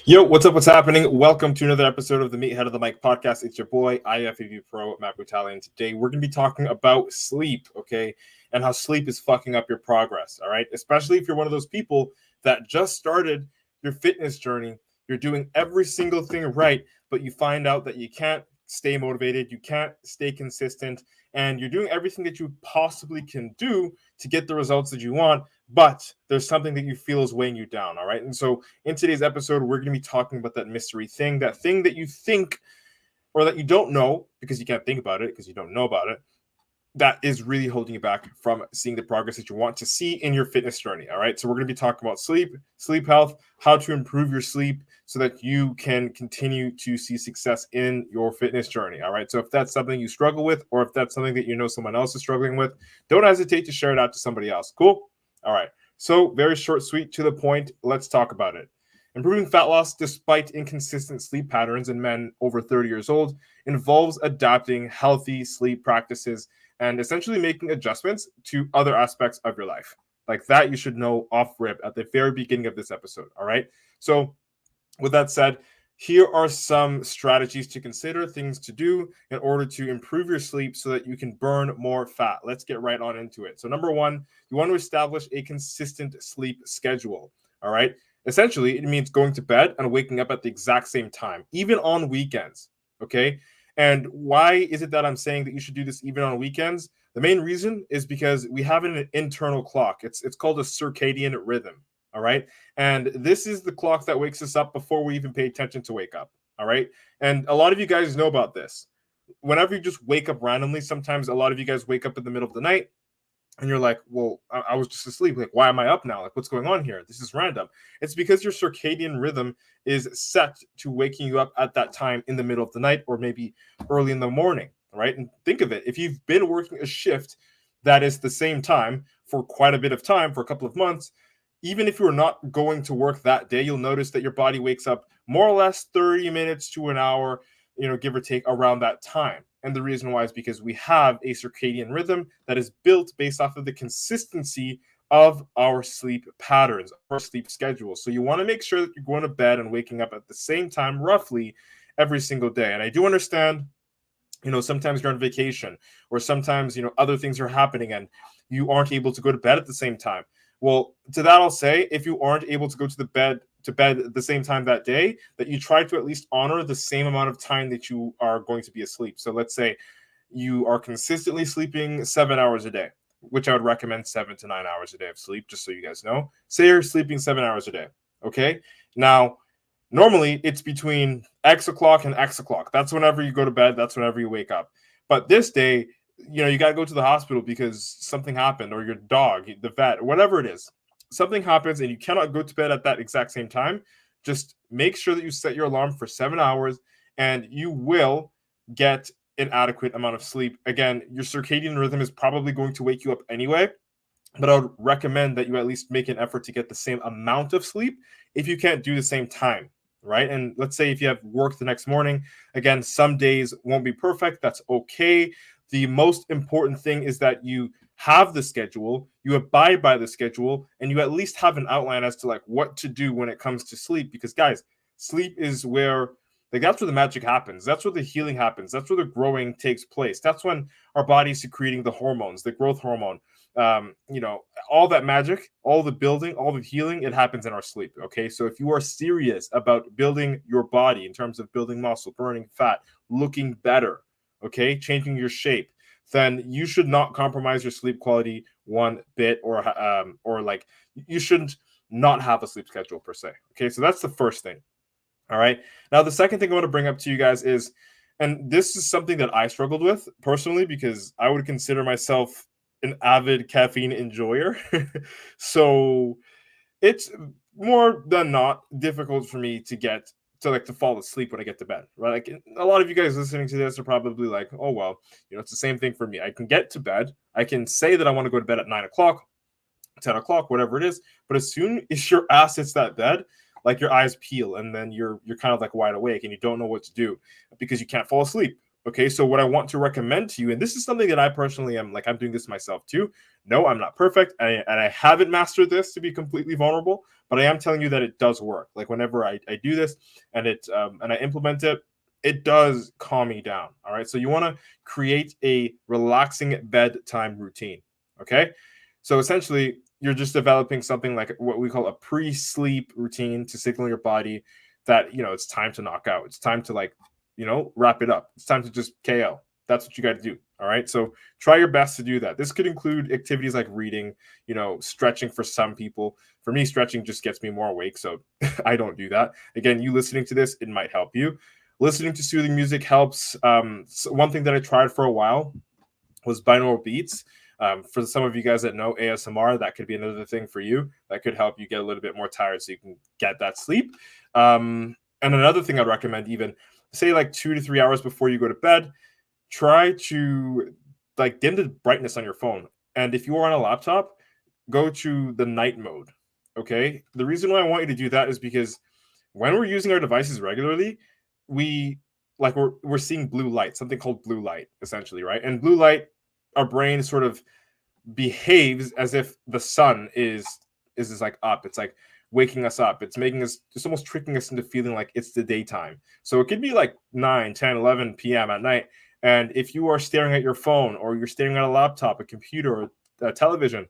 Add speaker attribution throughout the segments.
Speaker 1: Yo, what's up? What's happening? Welcome to another episode of the Meathead of the Mic podcast. It's your boy, IFAV Pro, Matt Brutali, and today we're going to be talking about sleep, okay? And how sleep is fucking up your progress, all right? Especially if you're one of those people that just started your fitness journey. You're doing every single thing right, but you find out that you can't stay motivated, you can't stay consistent, and you're doing everything that you possibly can do to get the results that you want, but there's something that you feel is weighing you down, all right? And so in today's episode, we're going to be talking about that mystery thing, that thing that you think or that you don't know because you can't think about it because you don't know about it, that is really holding you back from seeing the progress that you want to see in your fitness journey. All right. So we're going to be talking about sleep health, how to improve your sleep so that you can continue to see success in your fitness journey. All right. So if that's something you struggle with, or if that's something that you know someone else is struggling with, don't hesitate to share it out to somebody else. Cool. All right. So very short, sweet, to the point. Let's talk about it. Improving fat loss despite inconsistent sleep patterns in men over 30 years old involves adapting healthy sleep practices and essentially making adjustments to other aspects of your life. Like that, you should know off rip at the very beginning of this episode. All right. So, with that said, here are some strategies to consider, things to do in order to improve your sleep so that you can burn more fat. Let's get right on into it. So, number one, you want to establish a consistent sleep schedule. All right. Essentially, it means going to bed and waking up at the exact same time, even on weekends. Okay. And why is it that I'm saying that you should do this even on weekends? The main reason is because we have an internal clock. It's called a circadian rhythm. All right. And this is the clock that wakes us up before we even pay attention to wake up. All right. And a lot of you guys know about this. Whenever you just wake up randomly, sometimes a lot of you guys wake up in the middle of the night and you're like, well, I was just asleep. Like, why am I up now? Like, what's going on here? This is random. It's because your circadian rhythm is set to waking you up at that time in the middle of the night or maybe early in the morning, right? And think of it. If you've been working a shift that is the same time for quite a bit of time, for a couple of months, even if you're not going to work that day, you'll notice that your body wakes up more or less 30 minutes to an hour, give or take around that time. And the reason why is because we have a circadian rhythm that is built based off of the consistency of our sleep patterns, our sleep schedule. So you want to make sure that you're going to bed and waking up at the same time roughly every single day. And I do understand, sometimes you're on vacation or sometimes, other things are happening and you aren't able to go to bed at the same time. Well, to that I'll say, if you aren't able to go to bed at the same time that day, that you try to at least honor the same amount of time that you are going to be asleep. So let's say you are consistently sleeping 7 hours a day, which I would recommend 7 to 9 hours a day of sleep, just so you guys know. Say you're sleeping 7 hours a day. Okay. Now, normally it's between X o'clock and X o'clock. That's whenever you go to bed. That's whenever you wake up. But this day, you got to go to the hospital because something happened, or your dog, the vet, whatever it is. Something happens and you cannot go to bed at that exact same time. Just make sure that you set your alarm for 7 hours and you will get an adequate amount of sleep. Again, your circadian rhythm is probably going to wake you up anyway, but I would recommend that you at least make an effort to get the same amount of sleep if you can't do the same time, right? And let's say if you have work the next morning, again, some days won't be perfect. That's okay. The most important thing is that you have the schedule, you abide by the schedule, and you at least have an outline as to like what to do when it comes to sleep. Because guys, sleep is where that's where the magic happens. That's where the healing happens. That's where the growing takes place. That's when our body's secreting the hormones, the growth hormone. All that magic, all the building, all the healing, it happens in our sleep. Okay. So if you are serious about building your body in terms of building muscle, burning fat, looking better, okay, changing your shape, then you should not compromise your sleep quality one bit, or like you shouldn't not have a sleep schedule per se. Okay. So that's the first thing. All right. Now, the second thing I want to bring up to you guys is, and this is something that I struggled with personally because I would consider myself an avid caffeine enjoyer. So it's more than not difficult for me to fall asleep when I get to bed, right? Like a lot of you guys listening to this are probably like, oh, well, it's the same thing for me. I can get to bed. I can say that I want to go to bed at 9 o'clock, 10 o'clock, whatever it is. But as soon as your ass hits that bed, like your eyes peel and then you're kind of like wide awake and you don't know what to do because you can't fall asleep. Okay, so what I want to recommend to you, and this is something that I personally am like, I'm doing this myself too. No, I'm not perfect, and I haven't mastered this to be completely vulnerable, but I am telling you that it does work. Like whenever I do this and and I implement it, it does calm me down. All right, so you want to create a relaxing bedtime routine. Okay, so essentially you're just developing something like what we call a pre-sleep routine to signal your body that it's time to knock out. It's time to like wrap it up. It's time to just KO. That's what you got to do. All right. So try your best to do that. This could include activities like reading, stretching for some people. For me, stretching just gets me more awake. So I don't do that. Again, you listening to this, it might help you. Listening to soothing music helps. So one thing that I tried for a while was binaural beats. For some of you guys that know ASMR, that could be another thing for you. That could help you get a little bit more tired so you can get that sleep. And another thing I'd recommend, even say like 2 to 3 hours before you go to bed, try to like dim the brightness on your phone. And if you are on a laptop, go to the night mode. Okay. The reason why I want you to do that is because when we're using our devices regularly, we we're seeing blue light, something called blue light, essentially, right? And blue light, our brain sort of behaves as if the sun is like up. It's like waking us up. It's making us, it's almost tricking us into feeling like it's the daytime. So it could be like 9, 10, 11 p.m. at night. And if you are staring at your phone or you're staring at a laptop, a computer, or a television,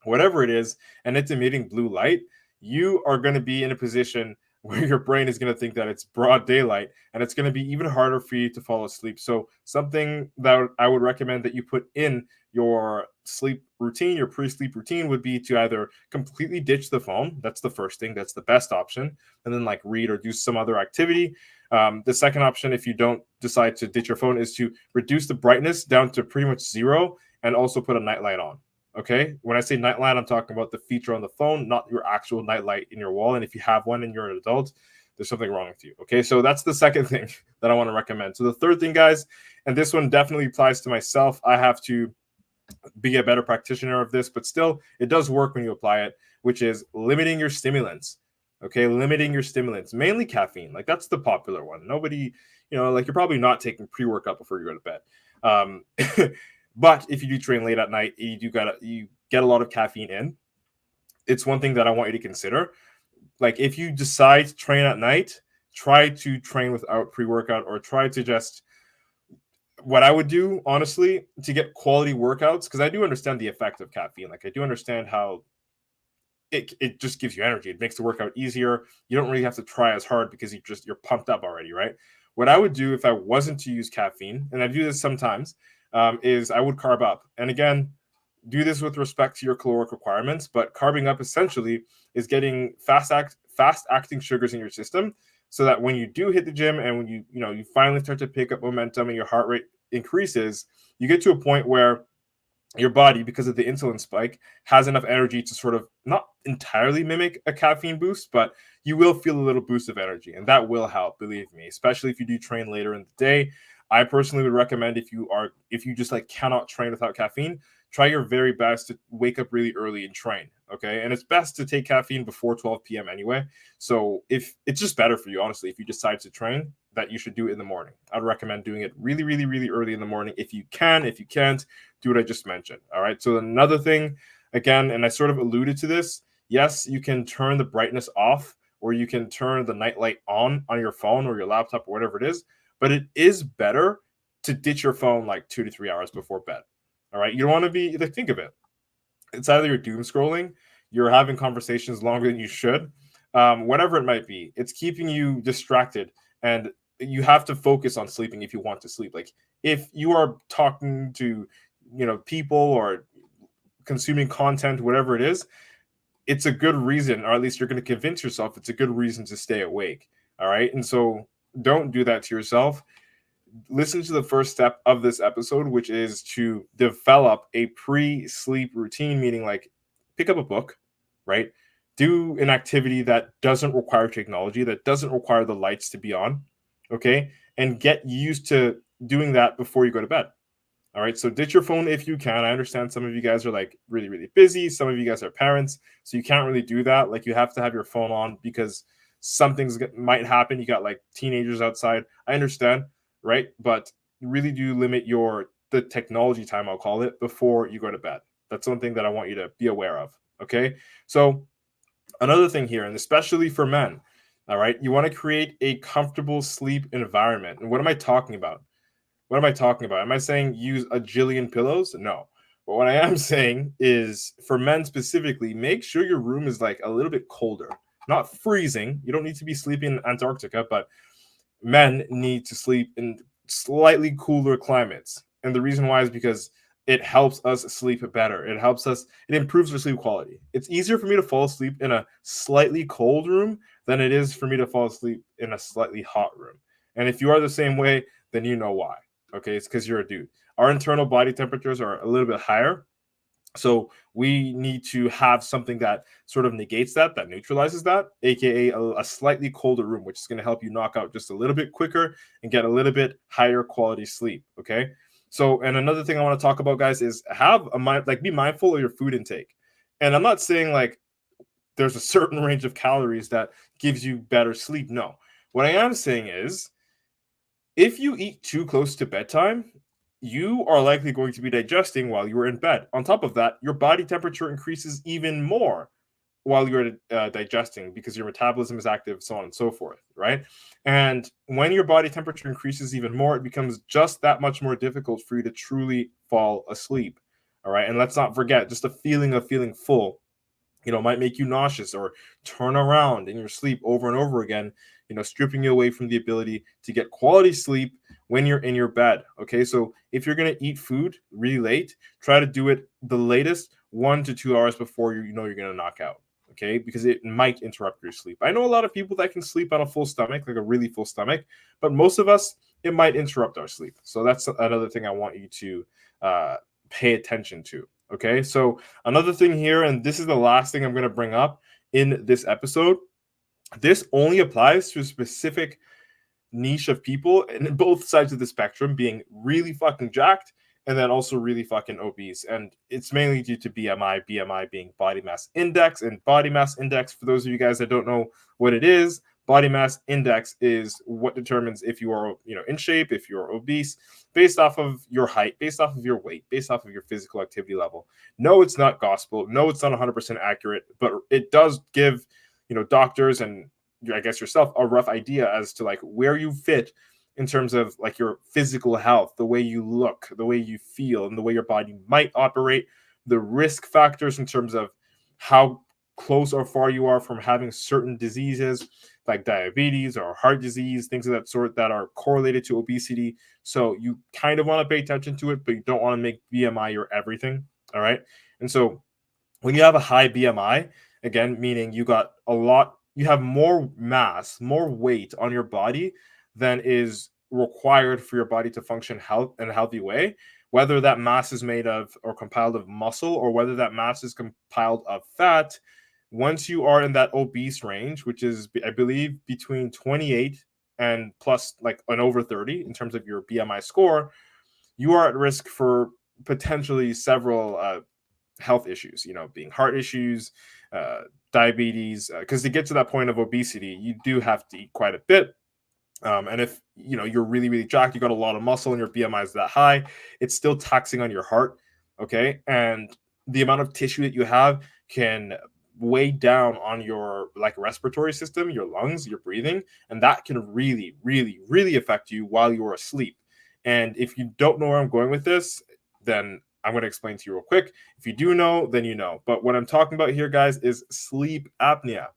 Speaker 1: whatever it is, and it's emitting blue light, you are going to be in a position where your brain is going to think that it's broad daylight, and it's going to be even harder for you to fall asleep. So something that I would recommend that you put in your sleep routine, your pre-sleep routine, would be to either completely ditch the phone. That's the first thing. That's the best option. And then like read or do some other activity. The second option, if you don't decide to ditch your phone, is to reduce the brightness down to pretty much zero and also put a nightlight on. Okay. When I say nightlight, I'm talking about the feature on the phone, not your actual nightlight in your wall. And if you have one and you're an adult, there's something wrong with you. Okay. So that's the second thing that I want to recommend. So the third thing, guys, and this one definitely applies to myself. I have to be a better practitioner of this, but still, it does work when you apply it, which is limiting your stimulants. Okay. Limiting your stimulants, mainly caffeine. Like that's the popular one. Nobody, like you're probably not taking pre-workout before you go to bed. But if you do train late at night, you get a lot of caffeine in. It's one thing that I want you to consider. Like if you decide to train at night, try to train without pre-workout, or try to just, what I would do, honestly, to get quality workouts, because I do understand the effect of caffeine. Like I do understand how it just gives you energy. It makes the workout easier. You don't really have to try as hard because you're pumped up already, right? What I would do if I wasn't to use caffeine, and I do this sometimes, is I would carb up. And again, do this with respect to your caloric requirements, but carbing up essentially is getting fast acting sugars in your system, so that when you do hit the gym and when you finally start to pick up momentum and your heart rate increases, you get to a point where your body, because of the insulin spike, has enough energy to sort of not entirely mimic a caffeine boost, but you will feel a little boost of energy, and that will help, believe me, especially if you do train later in the day. I personally would recommend, if you just like cannot train without caffeine, try your very best to wake up really early and train. Okay. And it's best to take caffeine before 12 p.m. anyway. So if it's just better for you, honestly, if you decide to train, that you should do it in the morning. I'd recommend doing it really, really, really early in the morning. If you can, if you can't, do what I just mentioned. All right. So another thing, again, and I sort of alluded to this, yes, you can turn the brightness off, or you can turn the nightlight on your phone or your laptop or whatever it is, but it is better to ditch your phone like 2 to 3 hours before bed. All right. You don't want to be like, think of it. It's either you're doom scrolling, you're having conversations longer than you should, whatever it might be. It's keeping you distracted, and you have to focus on sleeping if you want to sleep. Like if you are talking to, people or consuming content, whatever it is, it's a good reason, or at least you're going to convince yourself it's a good reason to stay awake. All right. And so don't do that to yourself. Listen to the first step of this episode, which is to develop a pre-sleep routine, meaning like pick up a book, right? Do an activity that doesn't require technology, that doesn't require the lights to be on, okay? And get used to doing that before you go to bed. All right, so ditch your phone if you can. I understand some of you guys are like really, really busy. Some of you guys are parents, so you can't really do that. Like you have to have your phone on because might happen. You got like teenagers outside. I understand, right? But really do limit the technology time, I'll call it, before you go to bed. That's something that I want you to be aware of. Okay. So another thing here, and especially for men, all right, you want to create a comfortable sleep environment. And what am I talking about? What am I talking about? Am I saying use a jillion pillows? No. But what I am saying is for men specifically, make sure your room is like a little bit colder, not freezing. You don't need to be sleeping in Antarctica, but men need to sleep in slightly cooler climates. And the reason why is because it helps us sleep better. It improves our sleep quality. It's easier for me to fall asleep in a slightly cold room than it is for me to fall asleep in a slightly hot room. And if you are the same way, then you know why. Okay, it's because you're a dude. Our internal body temperatures are a little bit higher. So we need to have something that sort of negates that neutralizes that, aka a slightly colder room, which is going to help you knock out just a little bit quicker and get a little bit higher quality sleep. Okay. So, and another thing I want to talk about, guys, is have a mind, like be mindful of your food intake. And I'm not saying like there's a certain range of calories that gives you better sleep. No. What I am saying is if you eat too close to bedtime, you are likely going to be digesting while you are in bed. On top of that, your body temperature increases even more while you're digesting because your metabolism is active, so on and so forth, right? And when your body temperature increases even more, it becomes just that much more difficult for you to truly fall asleep. All right. And let's not forget, just the feeling of feeling full, might make you nauseous or turn around in your sleep over and over again, stripping you away from the ability to get quality sleep when you're in your bed. Okay, so if you're going to eat food really late, try to do it the latest 1 to 2 hours before you're going to knock out. Okay, because it might interrupt your sleep. I know a lot of people that can sleep on a full stomach, like a really full stomach, but most of us, it might interrupt our sleep. So that's another thing I want you to pay attention to. Okay, so another thing here, and this is the last thing I'm going to bring up in this episode. This only applies to a specific niche of people and both sides of the spectrum, being really fucking jacked and then also really fucking obese. And it's mainly due to BMI being body mass index. And body mass index, for those of you guys that don't know what it is, body mass index is what determines if you are, in shape, if you're obese, based off of your height, based off of your weight, based off of your physical activity level. No, it's not gospel. No, it's not 100% accurate, but it does give, doctors and I guess yourself a rough idea as to like where you fit in terms of like your physical health, the way you look, the way you feel, and the way your body might operate, the risk factors in terms of how close or far you are from having certain diseases like diabetes or heart disease, things of that sort that are correlated to obesity. So you kind of want to pay attention to it, but you don't want to make BMI your everything. All right. And so when you have a high BMI, again, meaning you have more mass, more weight on your body than is required for your body to function in a healthy way, whether that mass is made of or compiled of muscle or whether that mass is compiled of fat. Once you are in that obese range, which is, I believe, between 28 and plus like an over 30 in terms of your BMI score, you are at risk for potentially several health issues, being heart issues, diabetes, because to get to that point of obesity, you do have to eat quite a bit. And if you're really, really jacked, you got a lot of muscle and your BMI is that high, it's still taxing on your heart. Okay. And the amount of tissue that you have can weigh down on your like respiratory system, your lungs, your breathing, and that can really, really, really affect you while you're asleep. And if you don't know where I'm going with this, then I'm going to explain to you real quick. If you do know, then you know. But what I'm talking about here, guys, is sleep apnea.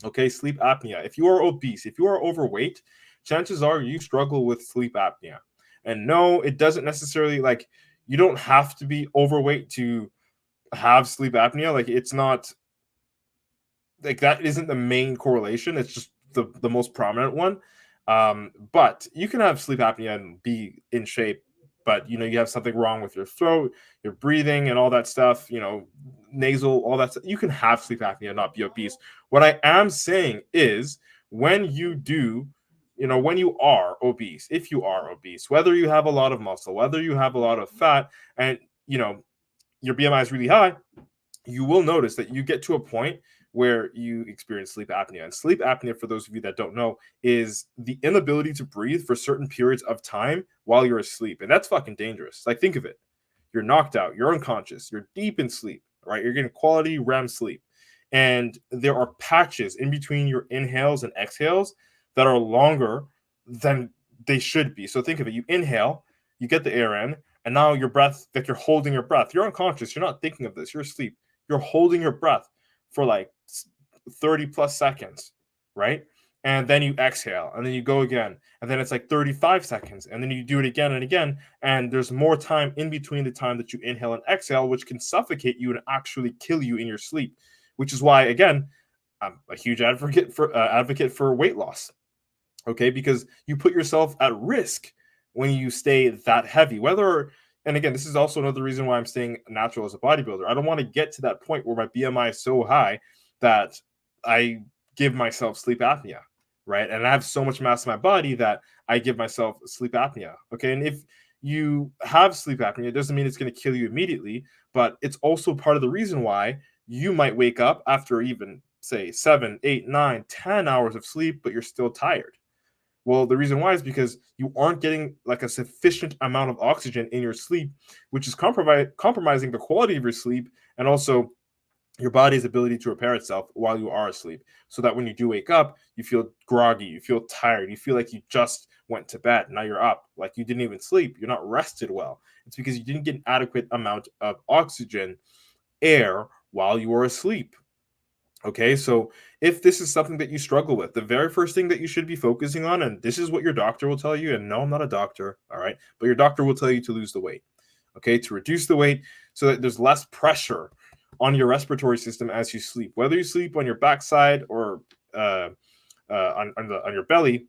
Speaker 1: Okay, sleep apnea. If you are obese, if you are overweight, chances are you struggle with sleep apnea. And no, it doesn't necessarily like you don't have to be overweight to have sleep apnea. Like it's not like that isn't the main correlation. It's just the most prominent one. But you can have sleep apnea and be in shape, but you have something wrong with your throat, your breathing, and all that stuff. Nasal, all that stuff. You can have sleep apnea and not be obese. What I am saying is when you do, when you are obese, if you are obese, whether you have a lot of muscle, whether you have a lot of fat, and your BMI is really high, you will notice that you get to a point where you experience sleep apnea. And sleep apnea, for those of you that don't know, is the inability to breathe for certain periods of time while you're asleep. And that's fucking dangerous. Like, think of it. You're knocked out, you're unconscious, you're deep in sleep, right? You're getting quality REM sleep. And there are patches in between your inhales and exhales that are longer than they should be. So think of it. You inhale, you get the air in, and now your breath, like you're holding your breath. You're unconscious. You're not thinking of this. You're asleep. You're holding your breath for like 30 plus seconds, right? And then you exhale, and then you go again, and then it's like 35 seconds, and then you do it again and again, and there's more time in between the time that you inhale and exhale, which can suffocate you and actually kill you in your sleep, which is why, again, I'm a huge advocate for weight loss, okay? Because you put yourself at risk when you stay that heavy, and again, this is also another reason why I'm staying natural as a bodybuilder. I don't want to get to that point where my BMI is so high that I give myself sleep apnea, right? And I have so much mass in my body that I give myself sleep apnea, okay? And if you have sleep apnea, it doesn't mean it's going to kill you immediately, but it's also part of the reason why you might wake up after even, say, 7, 8, 9, 10 hours of sleep, but you're still tired. Well, the reason why is because you aren't getting like a sufficient amount of oxygen in your sleep, which is compromising the quality of your sleep and also your body's ability to repair itself while you are asleep. So that when you do wake up, you feel groggy, you feel tired, you feel like you just went to bed. Now you're up, like you didn't even sleep, you're not rested well. It's because you didn't get an adequate amount of oxygen, air, while you were asleep. Okay, so if this is something that you struggle with, the very first thing that you should be focusing on, and this is what your doctor will tell you, and no, I'm not a doctor, all right, but your doctor will tell you to lose the weight, okay, to reduce the weight so that there's less pressure on your respiratory system as you sleep, whether you sleep on your backside or on your belly,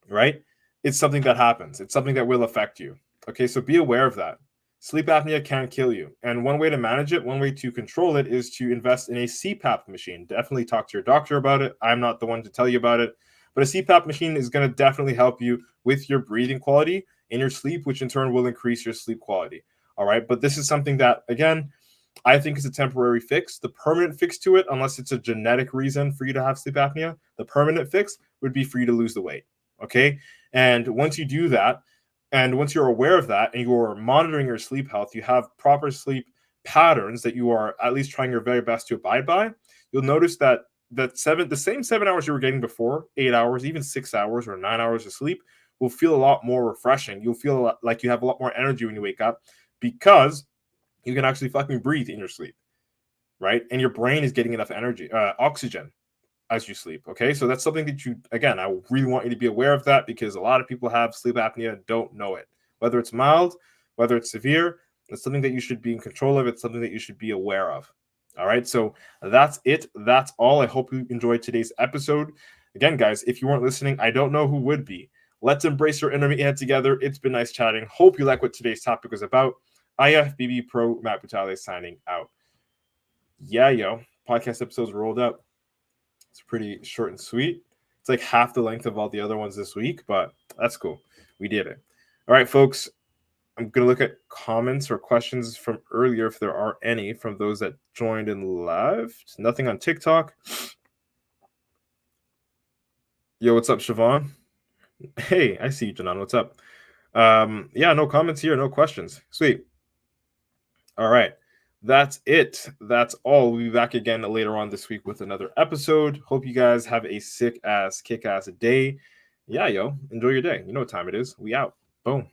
Speaker 1: right? It's something that happens. It's something that will affect you. Okay, so be aware of that. Sleep apnea can kill you. And one way to manage it, one way to control it is to invest in a CPAP machine. Definitely talk to your doctor about it. I'm not the one to tell you about it. But a CPAP machine is going to definitely help you with your breathing quality in your sleep, which in turn will increase your sleep quality. All right. But this is something that, again, I think is a temporary fix. The permanent fix to it, unless it's a genetic reason for you to have sleep apnea, the permanent fix would be for you to lose the weight. Okay. And once you do that, and once you're aware of that and you're monitoring your sleep health, you have proper sleep patterns that you are at least trying your very best to abide by, you'll notice that the same 7 hours you were getting before, 8 hours, even 6 hours or 9 hours of sleep, will feel a lot more refreshing. You'll feel like you have a lot more energy when you wake up because you can actually fucking breathe in your sleep, right? And your brain is getting enough energy, oxygen as you sleep. Okay, so that's something that you, again, I really want you to be aware of that because a lot of people have sleep apnea and don't know it. Whether it's mild, whether it's severe, it's something that you should be in control of. It's something that you should be aware of. All right, so that's it. That's all. I hope you enjoyed today's episode. Again, guys, if you weren't listening, I don't know who would be. Let's embrace our inner meathead together. It's been nice chatting. Hope you like what today's topic was about. IFBB Pro Matt Butale signing out. Yeah, yo, podcast episodes rolled up. It's pretty short and sweet. It's like half the length of all the other ones this week, but that's cool. We did it. All right, folks. I'm going to look at comments or questions from earlier if there are any from those that joined and left. Nothing on TikTok. Yo, what's up, Siobhan? Hey, I see you, Janan. What's up? Yeah, no comments here. No questions. Sweet. All right. That's it. That's all. We'll be back again later on this week with another episode. Hope you guys have a sick ass, kick ass day. Yeah, yo. Enjoy your day. You know what time it is. We out. Boom.